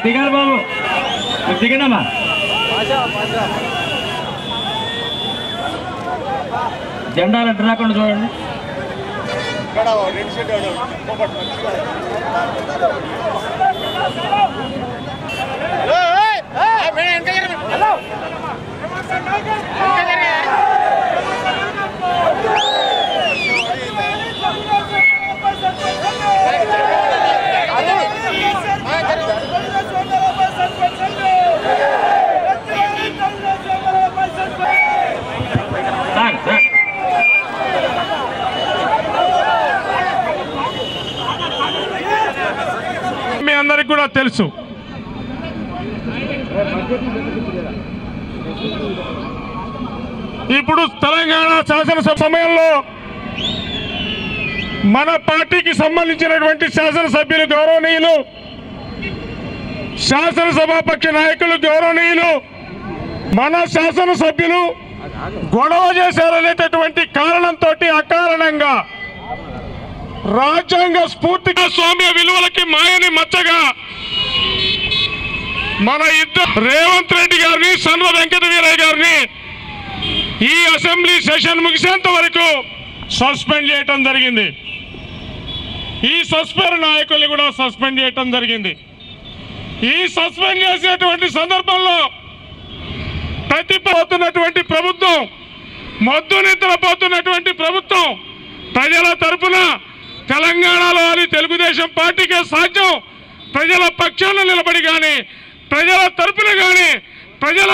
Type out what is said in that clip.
దిగారు బాబు, దిగండమ్మా. జెండాలు అడ్డు రాకుండా చూడండి. మీ అందరికి కూడా తెలుసు, ఇప్పుడు తెలంగాణ శాసనసభ సమయంలో మన పార్టీకి సంబంధించినటువంటి శాసనసభ్యులు గౌరవనీయులు, శాసనసభాపక్ష నాయకులు గౌరవనీయులు, మన శాసనసభ్యులు గొడవ చేశారనేటటువంటి కారణంతో అకారణంగా రాజ్యాంగ స్ఫూర్తిగా స్వామ్య విలువలకి మాయని మచ్చగా మన ఇద్దరు రేవంత్ రెడ్డి గారిని, సన్వ వెంకట వీరయ్య గారిని ఈ అసెంబ్లీ సెషన్ ముగిసేంత వరకు సస్పెండ్ చేయటం జరిగింది. ఈ సస్పెండ్ నాయకుల్ని కూడా సస్పెండ్ చేయటం జరిగింది. ఈ సస్పెండ్ చేసేటువంటి సందర్భంలో ప్రతిపోతున్నటువంటి ప్రభుత్వం, మొద్దు నిద్రపోతున్నటువంటి ప్రభుత్వం ప్రజల తరపున తెలంగాణలో అని తెలుగుదేశం పార్టీకే సాధ్యం. ప్రజల పక్షాన నిలబడి కానీ, ప్రజల తరపున కానీ, ప్రజల